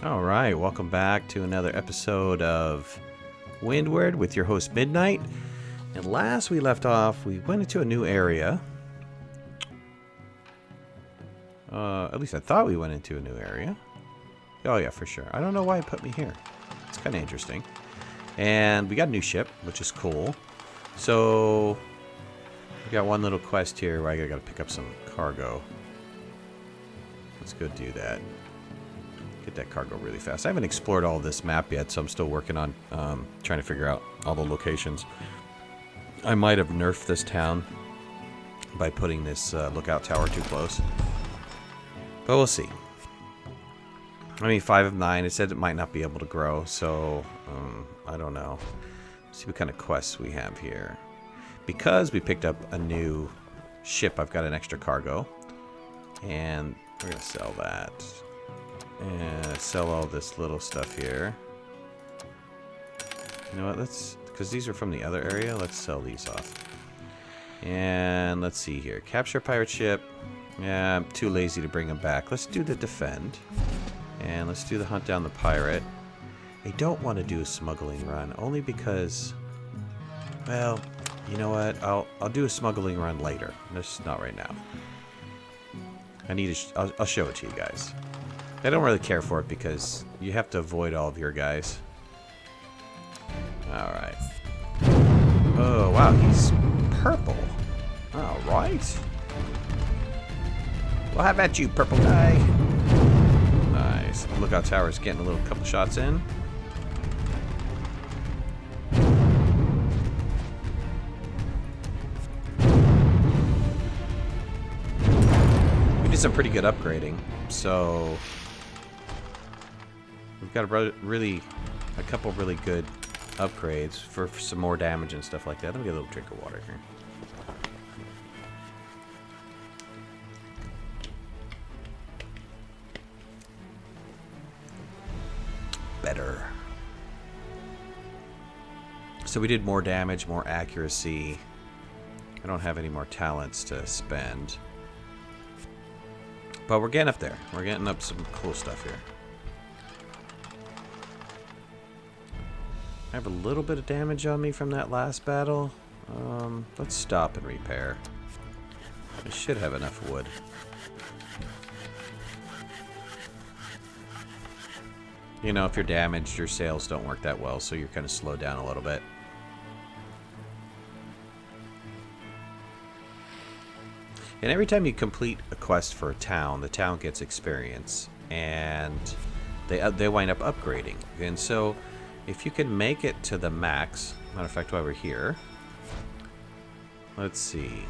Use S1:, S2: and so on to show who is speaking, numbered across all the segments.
S1: All right, welcome back to another episode of Windward with your host Midnight. And last we left off, we went into a new area. At least I thought we went into a new area. Oh yeah, for sure. I don't know why it put me here. It's kind of interesting. And we got a new ship, which is cool. So we got one little quest here where I gotta pick up some cargo. Let's go do that. Get that cargo really fast. I haven't explored all this map yet, so I'm still working on trying to figure out all the locations. I might have nerfed this town by putting this lookout tower too close. But we'll see. I mean, 5 of 9. It said it might not be able to grow, so I don't know. Let's see what kind of quests we have here. Because we picked up a new ship, I've got an extra cargo. And we're going to sell that. And sell all this little stuff here. You know what, let's... because these are from the other area, let's sell these off. And let's see here. Capture a pirate ship. Yeah, I'm too lazy to bring them back. Let's do the defend. And let's do the hunt down the pirate. I don't want to do a smuggling run, only because... well, you know what? I'll do a smuggling run later. Just not right now. I need to... I'll show it to you guys. I don't really care for it because you have to avoid all of your guys. Alright. Oh, wow, he's purple. Alright. Well, how about you, purple guy? Nice. Lookout tower's getting a little couple shots in. We did some pretty good upgrading, so... we've got a couple really good upgrades for some more damage and stuff like that. Let me get a little drink of water here. Better. So we did more damage, more accuracy. I don't have any more talents to spend. But we're getting up there. We're getting up some cool stuff here. I have a little bit of damage on me from that last battle. Let's stop and repair. I should have enough wood. You know, if you're damaged, your sales don't work that well, so you're kind of slowed down a little bit. And every time you complete a quest for a town, the town gets experience, and they wind up upgrading. And so, if you can make it to the max, matter of fact, while we're here, let's see.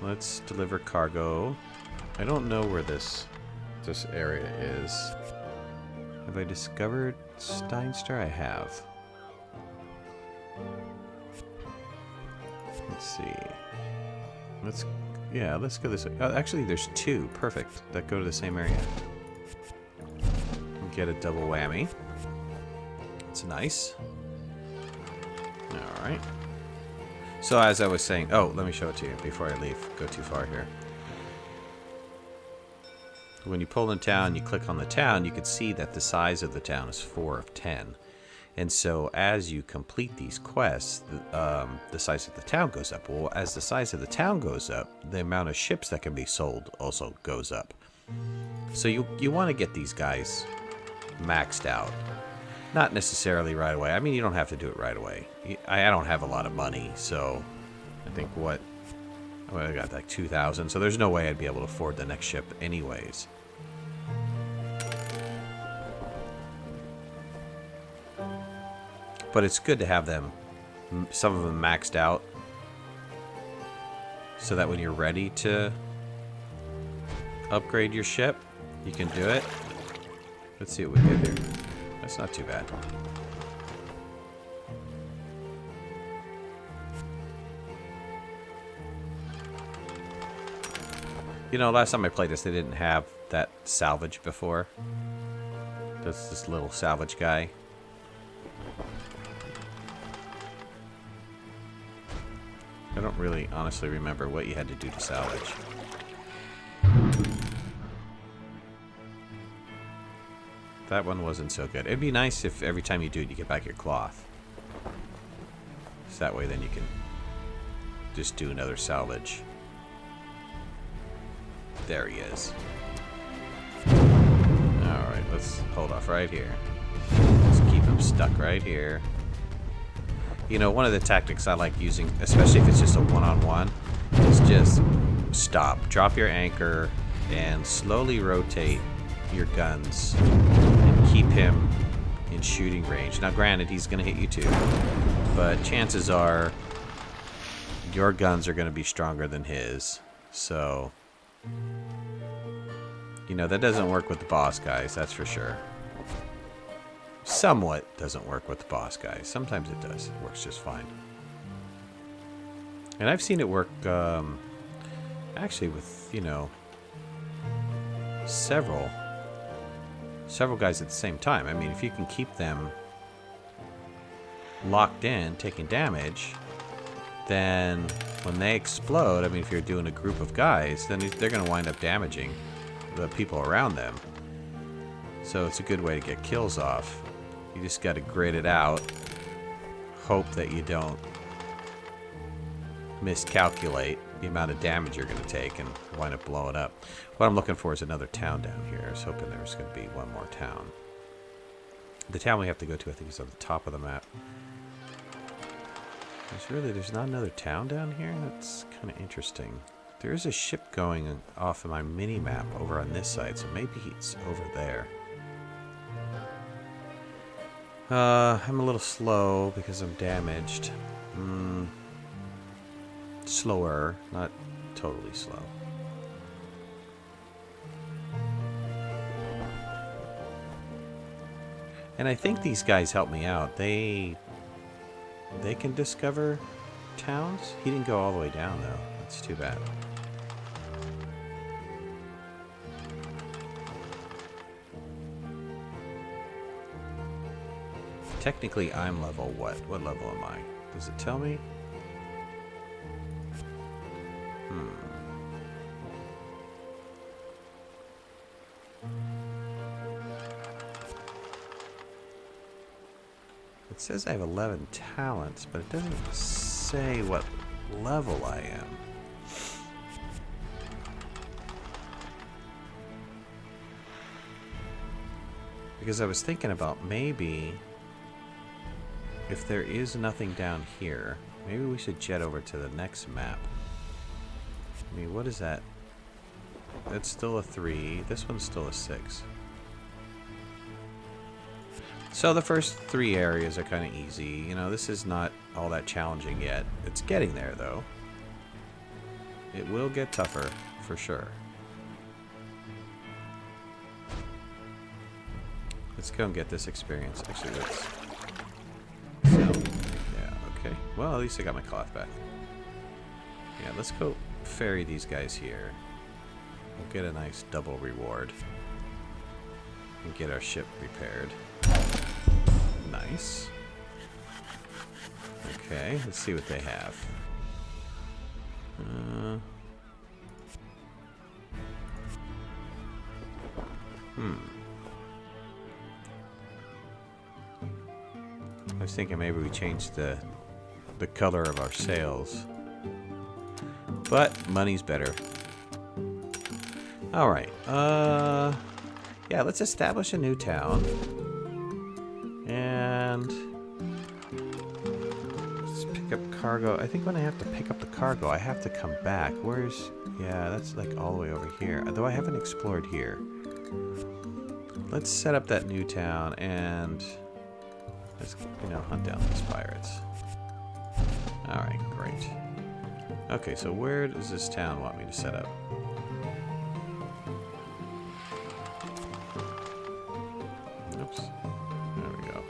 S1: Let's deliver cargo. I don't know where this area is. Have I discovered Steinstar? I have. Let's see. Let's go this way. Oh, actually, there's 2. Perfect. That go to the same area. Get a double whammy. It's nice. Alright. So as I was saying... oh, let me show it to you before I leave. Go too far here. When you pull in town, you click on the town, you can see that the size of the town is 4 of 10. And so as you complete these quests, the size of the town goes up. Well, as the size of the town goes up, the amount of ships that can be sold also goes up. So you want to get these guys maxed out. Not necessarily right away. I mean, you don't have to do it right away. I don't have a lot of money, so I think I got like 2,000, so there's no way I'd be able to afford the next ship anyways. But it's good to have them, some of them maxed out, so that when you're ready to upgrade your ship, you can do it. Let's see what we get here. That's not too bad. You know, last time I played this, they didn't have that salvage before. That's this little salvage guy. I don't really honestly remember what you had to do to salvage. That one wasn't so good. It'd be nice if every time you do it, you get back your cloth. So that way then you can just do another salvage. There he is. Alright, let's hold off right here. Let's keep him stuck right here. You know, one of the tactics I like using, especially if it's just a one-on-one, is just stop. Drop your anchor and slowly rotate your guns and keep him in shooting range. Now, granted, he's going to hit you too, but chances are your guns are going to be stronger than his. So, you know, that doesn't work with the boss guys, that's for sure. Somewhat doesn't work with the boss guys. Sometimes it does. It works just fine. And I've seen it work, actually with, you know, several guys at the same time. I mean, if you can keep them locked in, taking damage, then when they explode, I mean, if you're doing a group of guys, then they're going to wind up damaging the people around them. So it's a good way to get kills off. You just got to grit it out, hope that you don't miscalculate the amount of damage you're going to take and wind up blowing up. What I'm looking for is another town down here. I was hoping there was going to be one more town. The town we have to go to, I think, is on the top of the map. There's not another town down here? That's kind of interesting. There is a ship going off of my mini-map over on this side, so maybe it's over there. I'm a little slow because I'm damaged. Slower, not totally slow. And I think these guys help me out. They can discover towns. He didn't go all the way down, though. That's too bad. Technically, I'm level what? What level am I? Does it tell me? It says I have 11 talents, but it doesn't say what level I am. Because I was thinking about maybe if there is nothing down here, maybe we should jet over to the next map. I mean, what is that? That's still a 3. This one's still a 6. So the first 3 areas are kind of easy. You know, this is not all that challenging yet. It's getting there, though. It will get tougher, for sure. Let's go and get this experience. Actually, let's... So, yeah, okay. Well, at least I got my cloth back. Yeah, let's go ferry these guys here. We'll get a nice double reward. And get our ship repaired. Nice. Okay, let's see what they have. I was thinking maybe we change the color of our sails. But money's better. Alright. Yeah, let's establish a new town. And let's pick up cargo. I think when I have to pick up the cargo, I have to come back. Where's... Yeah, that's like all the way over here. Though I haven't explored here. Let's set up that new town and let's, you know, hunt down these pirates. Alright, great. Okay, so where does this town want me to set up? Oops. There we go.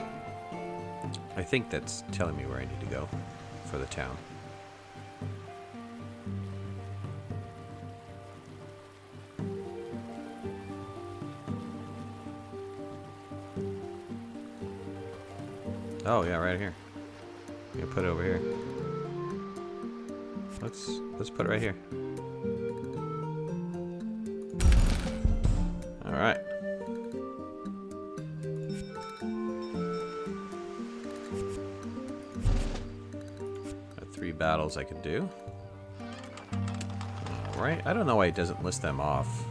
S1: I think that's telling me where I need to go for the town. Oh yeah, right here. You put it over here. Let's put it right here. All right. battles I can do. Alright, I don't know why it doesn't list them off.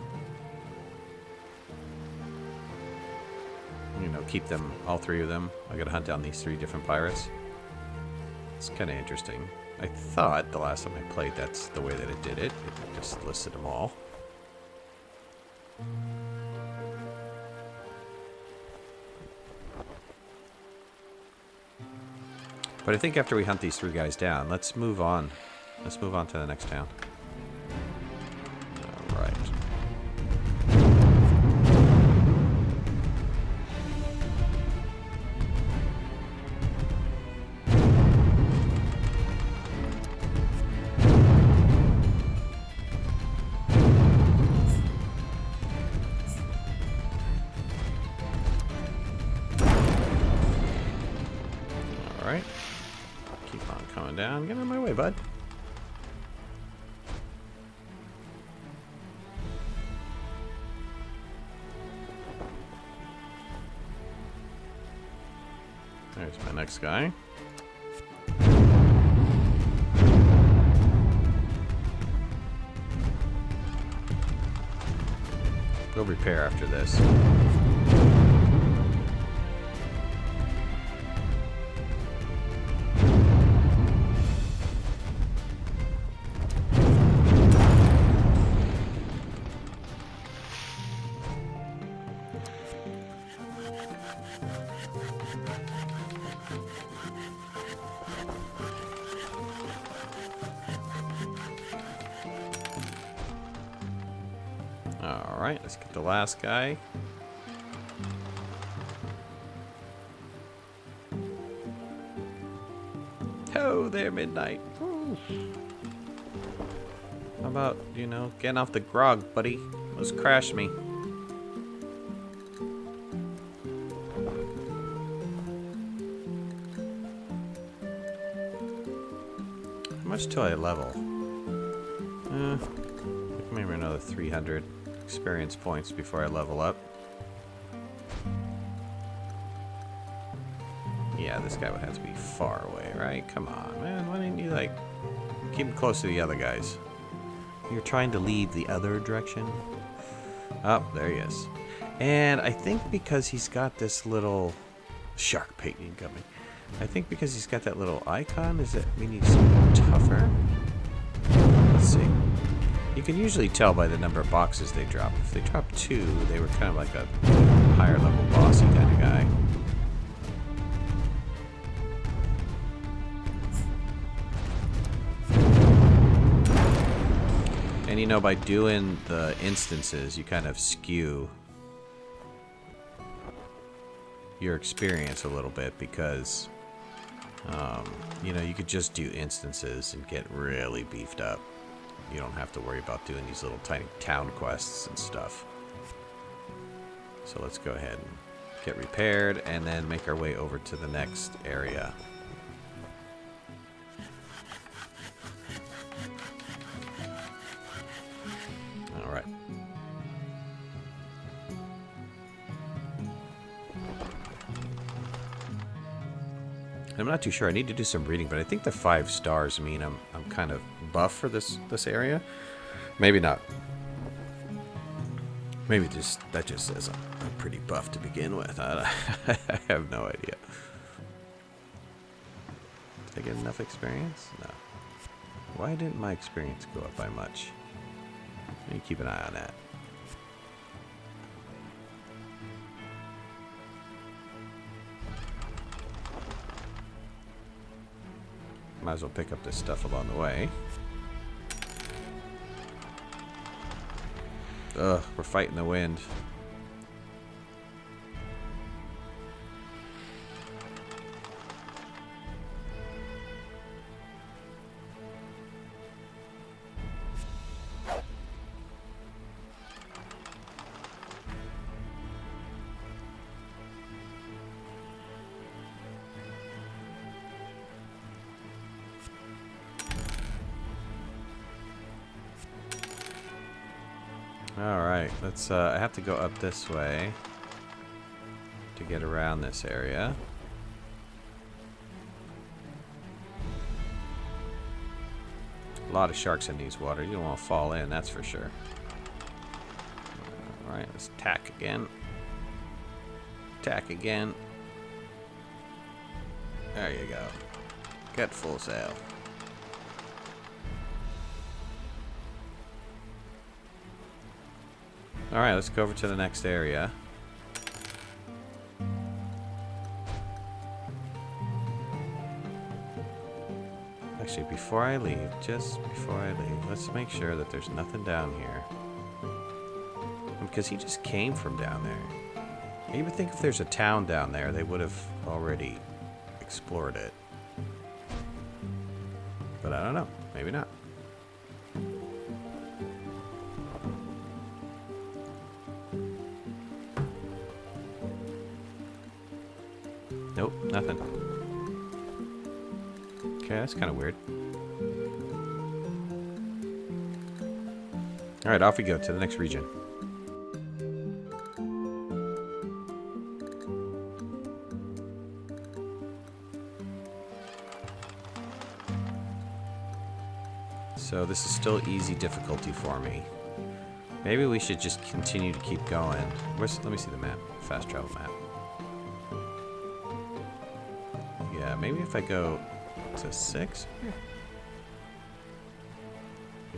S1: You know, keep them, all three of them. I gotta hunt down these 3 different pirates. It's kind of interesting. I thought the last time I played that's the way that it did it. It just listed them all. But I think after we hunt these 3 guys down, let's move on. Let's move on to the next town. Alright. Alright. Keep on coming down. Get out of my way, bud. There's my next guy. Go repair after this. Alright, let's get the last guy. Oh, there, Midnight. Ooh. How about, you know, getting off the grog, buddy? Let's crash me. How much till I level? Maybe another 300 experience points before I level up. Yeah, this guy would have to be far away, right? Come on, man. Why didn't you, like, keep him close to the other guys? You're trying to lead the other direction? Oh, there he is. And I think because he's got this little shark painting coming, I think because he's got that little icon, does it mean he's tougher? Let's see. You can usually tell by the number of boxes they drop. If they drop 2, they were kind of like a higher level bossy kind of guy. And you know, by doing the instances, you kind of skew your experience a little bit because, you know, you could just do instances and get really beefed up. You don't have to worry about doing these little tiny town quests and stuff. So let's go ahead and get repaired and then make our way over to the next area. Alright. I'm not too sure. I need to do some reading, but I think the 5 stars mean I'm kind of buff for this area. Maybe not. Maybe that just says I'm pretty buff to begin with. I have no idea. Did I get enough experience? No. Why didn't my experience go up by much? Let me keep an eye on that. Might as well pick up this stuff along the way. Ugh, we're fighting the wind. Alright, let's, I have to go up this way to get around this area. A lot of sharks in these waters. You don't want to fall in, that's for sure. Alright, let's tack again. Tack again. There you go. Get full sail. Alright, let's go over to the next area. Actually, before I leave, just before I leave, let's make sure that there's nothing down here. Because he just came from down there. I would think if there's a town down there, they would have already explored it. But I don't know. Maybe not. Nope, nothing. Okay, that's kind of weird. Alright, off we go to the next region. So this is still easy difficulty for me. Maybe we should just continue to keep going. Let me see the map. Fast travel map. Yeah, maybe if I go to 6?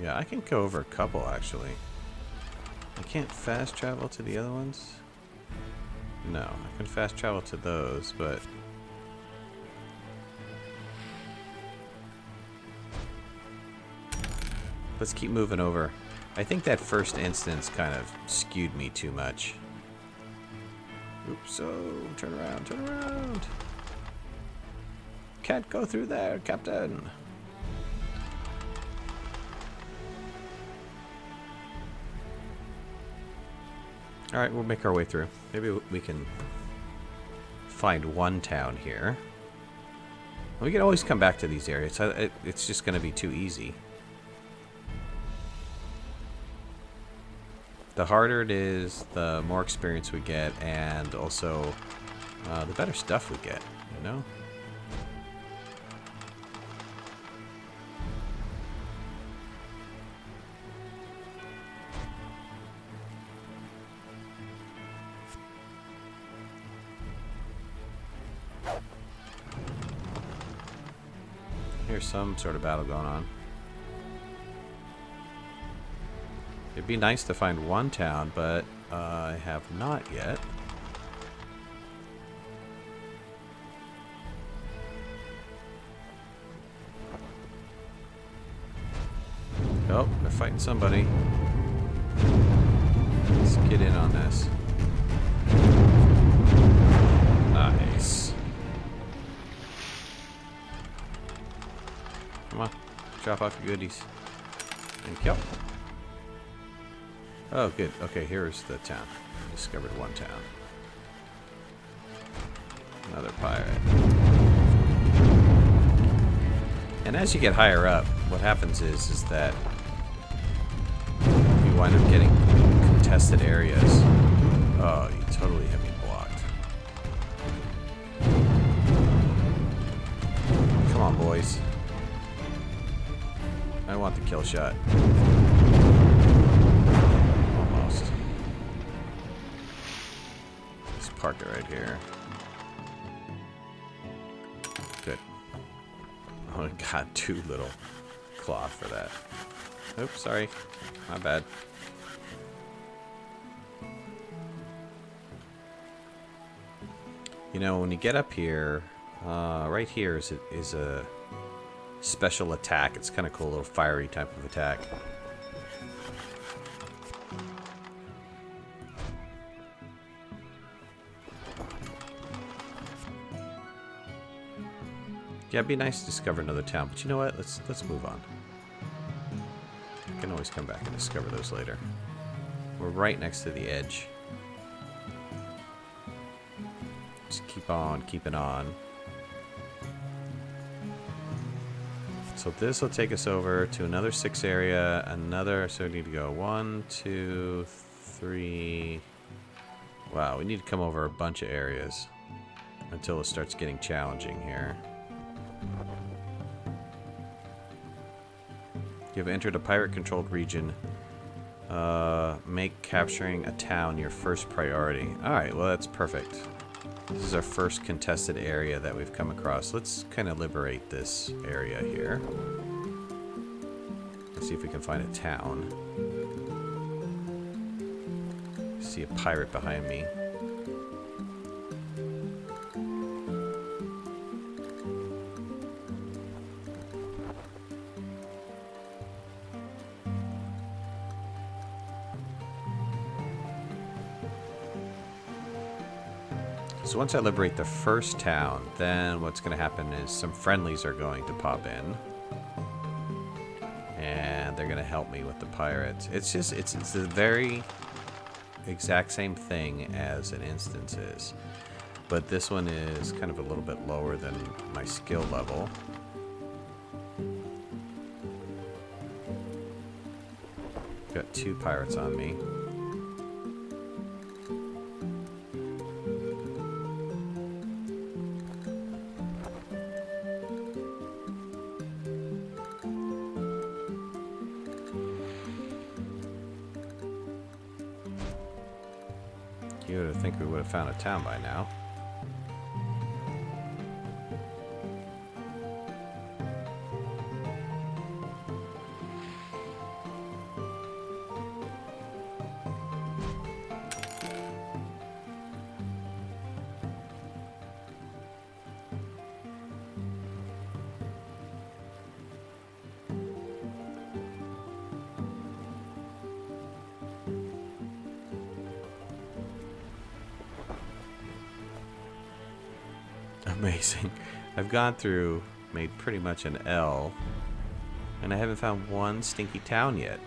S1: Yeah, I can go over a couple actually. I can't fast travel to the other ones? No, I can fast travel to those, but... Let's keep moving over. I think that first instance kind of skewed me too much. Oops, oh, turn around, turn around. Can't go through there, Captain. Alright, we'll make our way through. Maybe we can find one town here. We can always come back to these areas. It's just going to be too easy. The harder it is, the more experience we get, and also the better stuff we get, you know? Here's some sort of battle going on. It'd be nice to find one town, but I have not yet. Oh, they're fighting somebody. Let's get in on this. Nice. Come on, drop off your goodies. Thank you. Oh, good. Okay, here's the town. Discovered one town. Another pirate. And as you get higher up, what happens is that you wind up getting contested areas. Oh, you totally have me blocked. Come on, boys. I want the kill shot. Park it right here. Good. Oh, got too little cloth for that. Oops, sorry. My bad. You know, when you get up here, right here is a special attack. It's kind of cool, a little fiery type of attack. Yeah, it'd be nice to discover another town, but you know what? Let's move on. I can always come back and discover those later. We're right next to the edge. Just keep on keeping on. So this will take us over to another 6 area, so we need to go 1, 2, 3. Wow, we need to come over a bunch of areas until it starts getting challenging here. You have entered a pirate-controlled region. Make capturing a town your first priority. Alright, well that's perfect. This is our first contested area that we've come across. Let's kind of liberate this area here. Let's see if we can find a town. See a pirate behind me. So once I liberate the first town, then what's going to happen is some friendlies are going to pop in. And they're going to help me with the pirates. It's the very exact same thing as an instance is. But this one is kind of a little bit lower than my skill level. Got 2 pirates on me. You would think we would have found a town by now. Amazing. I've gone through, made pretty much an L, and I haven't found one stinky town yet.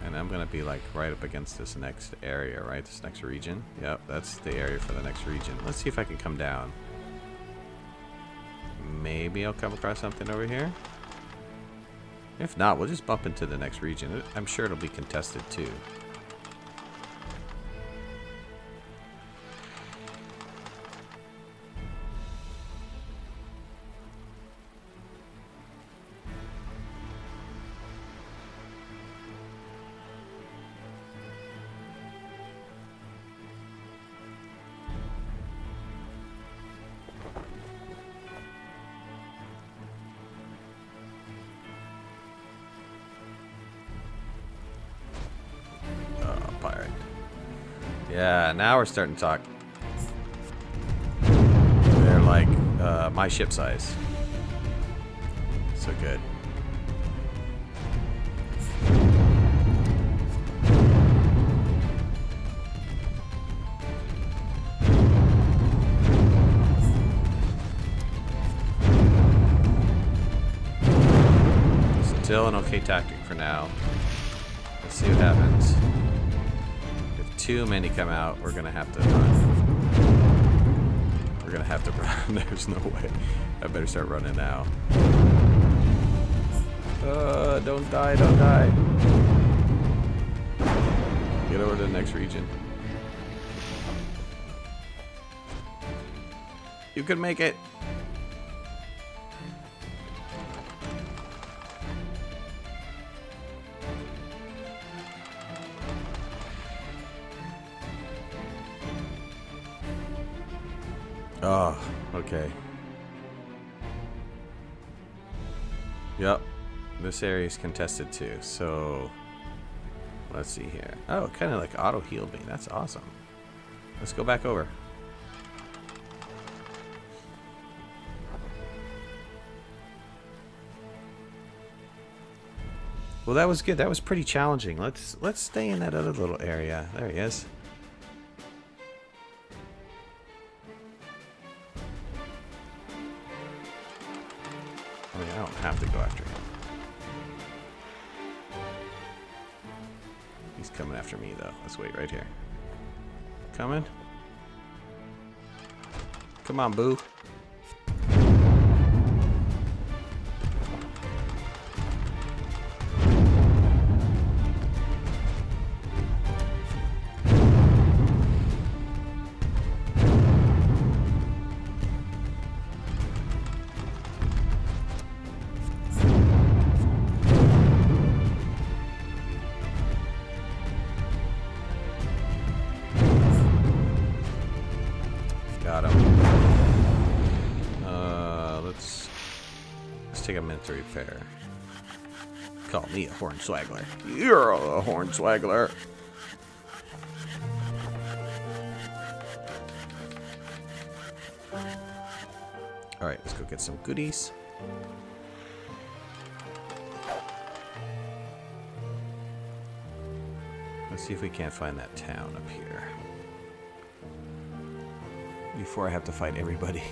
S1: And I'm gonna be like right up against this next area, right? This next region. Yep, that's the area for the next region. Let's see if I can come down. Maybe I'll come across something over here. If not, we'll just bump into the next region. I'm sure it'll be contested too. Yeah, now we're starting to talk. They're like my ship size. So good. Still an okay tactic for now. Let's see what happens. Too many come out, we're gonna have to run. We're gonna have to run. There's no way. I better start running now. Don't die, don't die. Get over to the next region. You can make it. Oh, okay. Yep. This area is contested too, so let's see here. Oh, it kind of like auto healed me. That's awesome. Let's go back over. Well, that was good. That was pretty challenging. Let's stay in that other little area. There he is. I mean, I don't have to go after him. He's coming after me, though. Let's wait right here. Coming? Come on, boo. just take a minute to repair. Call me a hornswaggler. You're a hornswaggler. Alright, let's go get some goodies. Let's see if we can't find that town up here. Before I have to fight everybody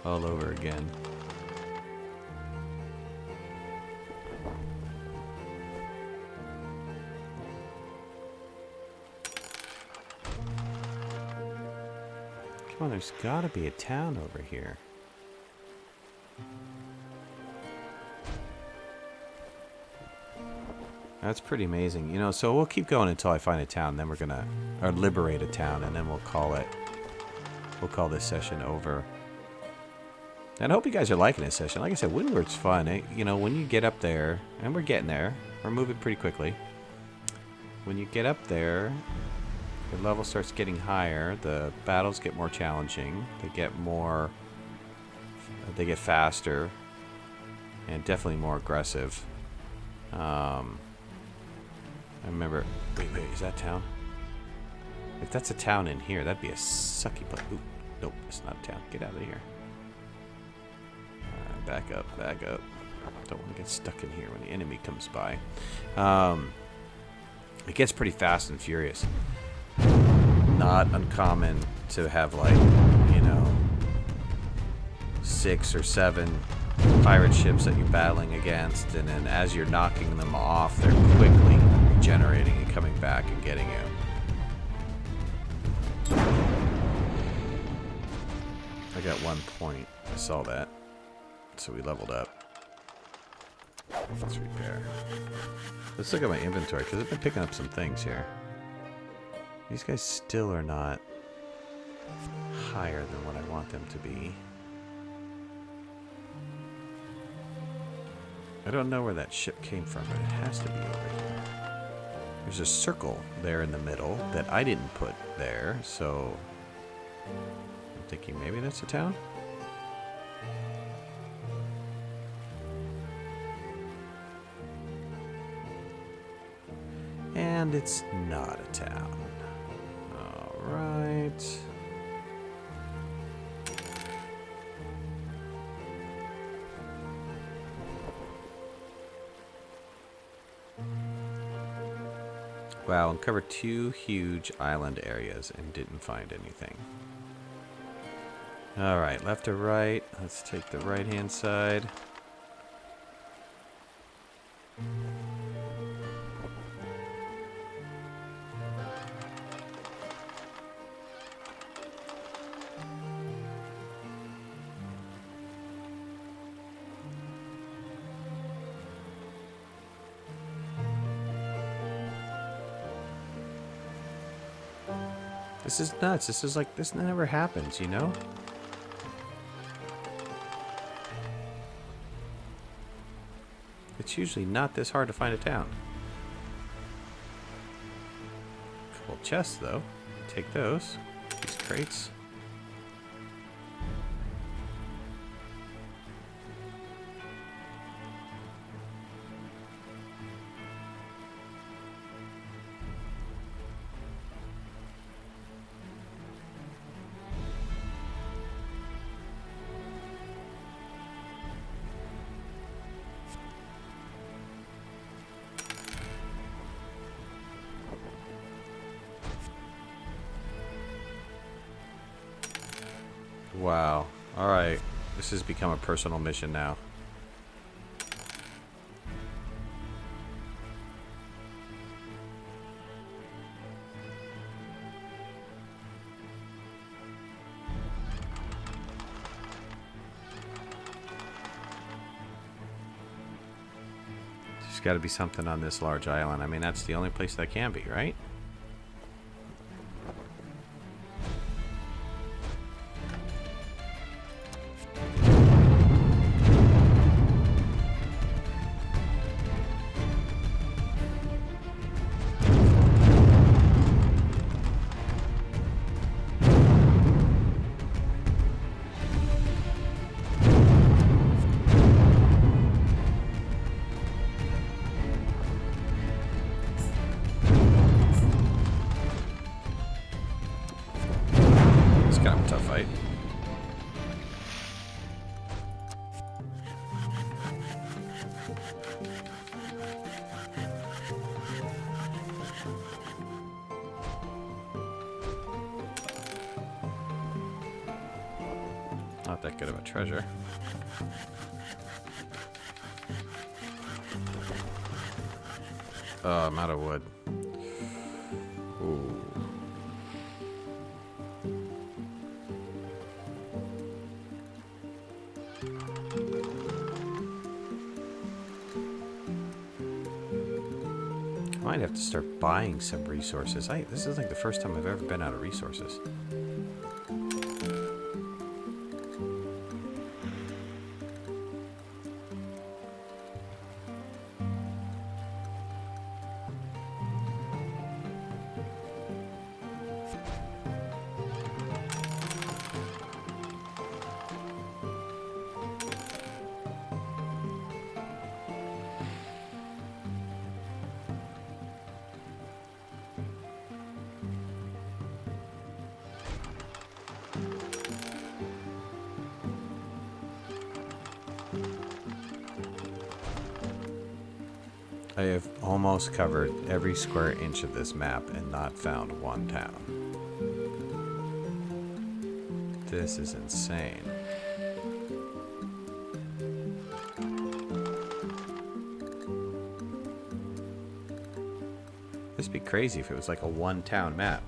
S1: all over again. Come on, there's gotta be a town over here. That's pretty amazing. You know, so we'll keep going until I find a town, then we're gonna, or liberate a town, and then we'll call this session over. And I hope you guys are liking this session. Like I said, Windward's fun. You know, when you get up there, and we're getting there, we're moving pretty quickly. When you get up there, the level starts getting higher, the battles get more challenging, they get faster, and definitely more aggressive. I remember... Wait, is that town? If that's a town in here, that'd be a sucky place. Ooh, nope, it's not a town. Get out of here. Back up, back up. Don't want to get stuck in here when the enemy comes by. It gets pretty fast and furious. Not uncommon to have, like, you know, 6 or 7 pirate ships that you're battling against, and then as you're knocking them off, they're quickly regenerating and coming back and getting you. I got 1 point. I saw that. So we leveled up. Let's repair. Let's look at my inventory, because I've been picking up some things here. These guys still are not higher than what I want them to be. I don't know where that ship came from, but it has to be over here. There's a circle there in the middle that I didn't put there, so I'm thinking maybe that's a town? And it's not a town. Alright. Wow, uncovered 2 huge island areas and didn't find anything. Alright, left or right? Let's take the right-hand side. This is nuts. This is like, this never happens, you know? It's usually not this hard to find a town. Couple chests, though. Take those. These crates. Wow. Alright. This has become a personal mission now. There's got to be something on this large island. I mean, that's the only place that can be, right? that good of a treasure. Oh, I'm out of wood. Ooh. I might have to start buying some resources. This is like the first time I've ever been out of resources. I have almost covered every square inch of this map and not found one town. This is insane. This would be crazy if it was like a one-town map.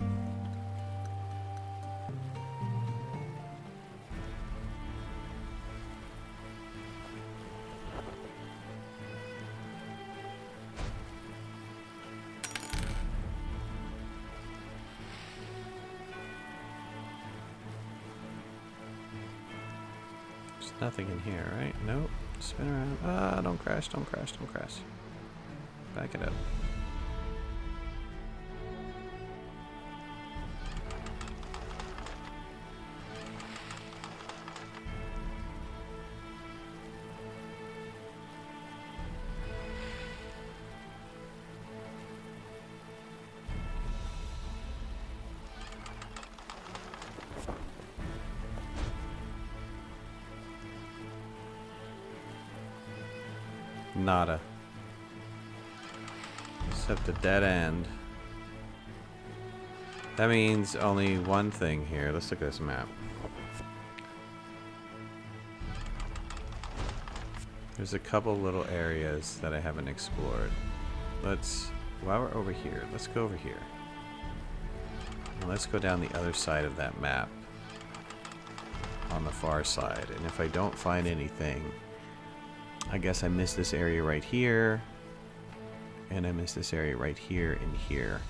S1: Nothing in here, right? Nope. Spin around. Ah, don't crash, don't crash, don't crash. Back it up. Nada. Except a dead end. That means only one thing here. Let's look at this map. There's a couple little areas that I haven't explored. While we're over here, let's go over here. And let's go down the other side of that map. On the far side. And if I don't find anything, I guess I missed this area right here, and I missed this area right here and here.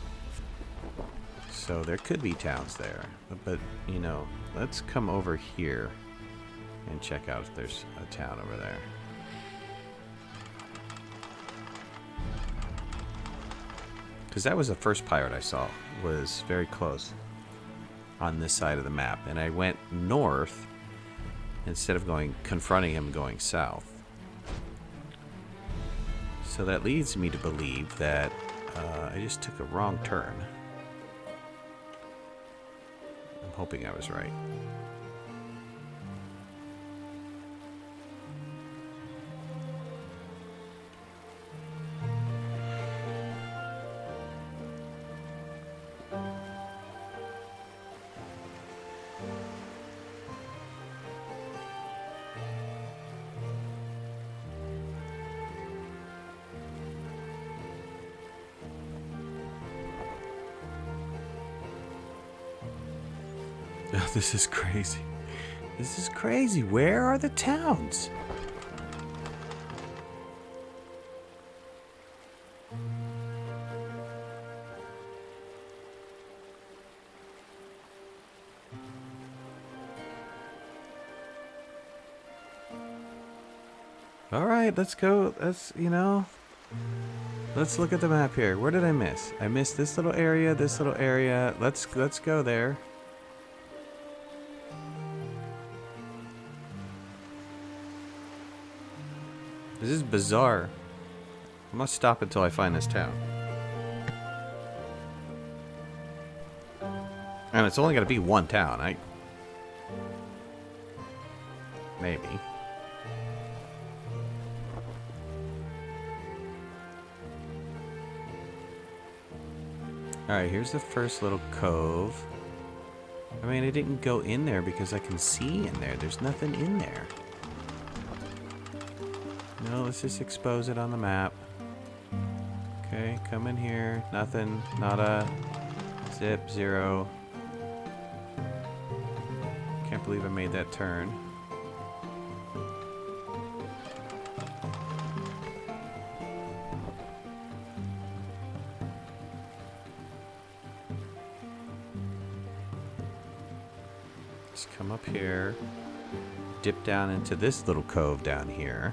S1: So there could be towns there, but you know, let's come over here and check out if there's a town over there. Because that was the first pirate I saw, was very close on this side of the map, and I went north instead of confronting him going south. So that leads me to believe that I just took a wrong turn. I'm hoping I was right. Oh, this is crazy. This is crazy. Where are the towns? All right, let's go. Let's look at the map here. Where did I miss? I missed this little area, this little area. Let's go there. This is bizarre. I must stop until I find this town. And it's only got to be one town. Maybe. Alright, here's the first little cove. I mean, I didn't go in there because I can see in there. There's nothing in there. No, let's just expose it on the map. Okay, come in here. Nothing. Nada. Zip. Zero. Can't believe I made that turn. Just come up here. Dip down into this little cove down here.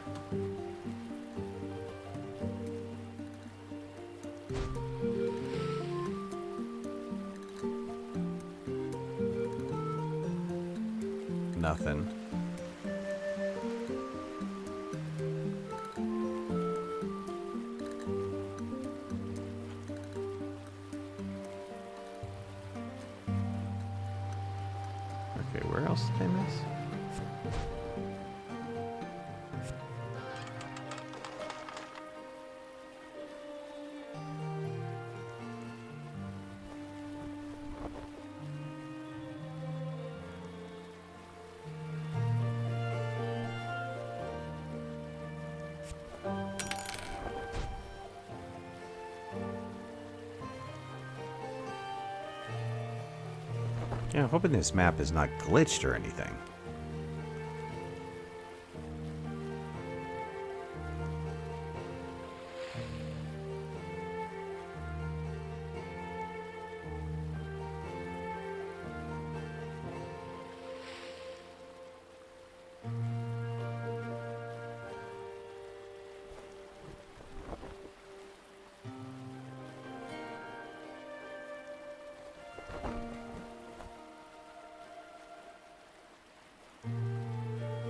S1: Nothing. Okay, where else did I miss? Yeah, I'm hoping this map is not glitched or anything.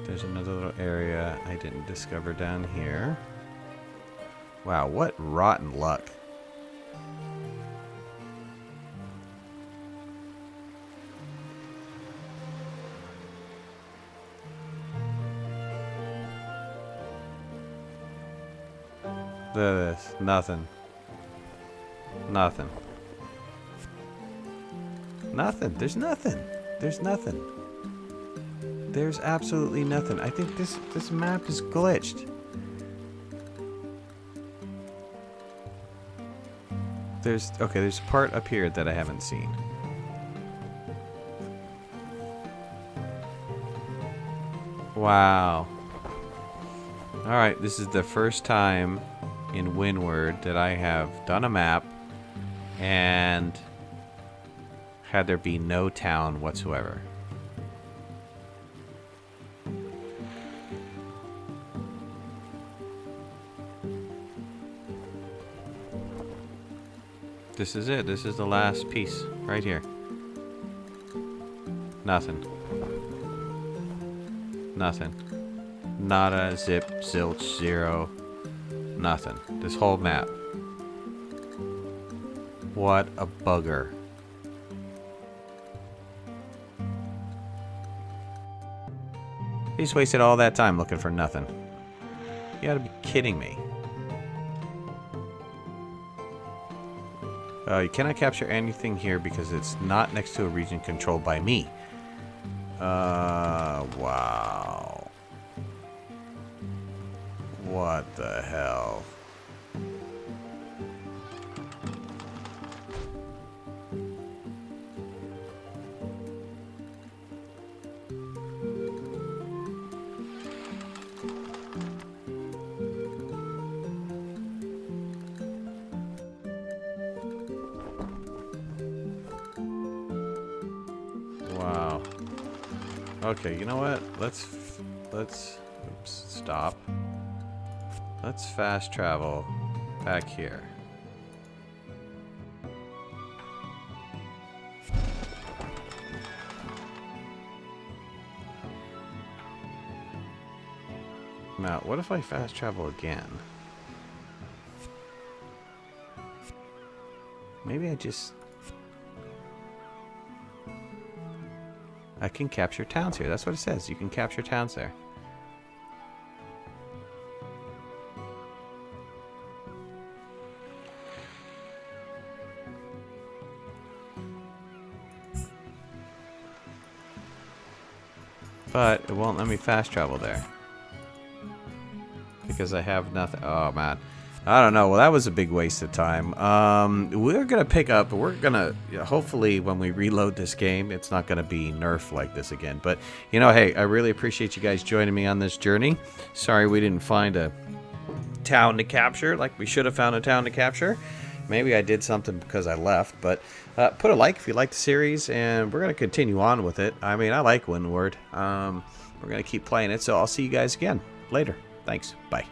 S1: There's another little area I didn't discover down here. Wow, what rotten luck. Look at this. Nothing. Nothing. Nothing. There's nothing. There's nothing. There's absolutely nothing. I think this map is glitched. There's a part up here that I haven't seen. Wow. Alright, this is the first time in Windward that I have done a map and had there be no town whatsoever. This is it. This is the last piece right here. Nothing. Nothing. Nada, zip, zilch, zero. Nothing. This whole map. What a bugger. He just wasted all that time looking for nothing. You gotta be kidding me. You cannot capture anything here because it's not next to a region controlled by me. Wow. What the hell? Wow. Okay, you know what? Let's oops, stop. Let's fast travel back here. Now, what if I fast travel again? Maybe I can capture towns here. That's what it says. You can capture towns there. But it won't let me fast travel there. Because I have nothing. Oh, man. I don't know. Well, that was a big waste of time. We're going to pick up. We're going to, hopefully, when we reload this game, it's not going to be nerfed like this again. But, you know, hey, I really appreciate you guys joining me on this journey. Sorry we didn't find a town to capture like we should have found a town to capture. Maybe I did something because I left. But put a like if you like the series, and we're going to continue on with it. I mean, I like Windward. We're going to keep playing it, so I'll see you guys again later. Thanks. Bye.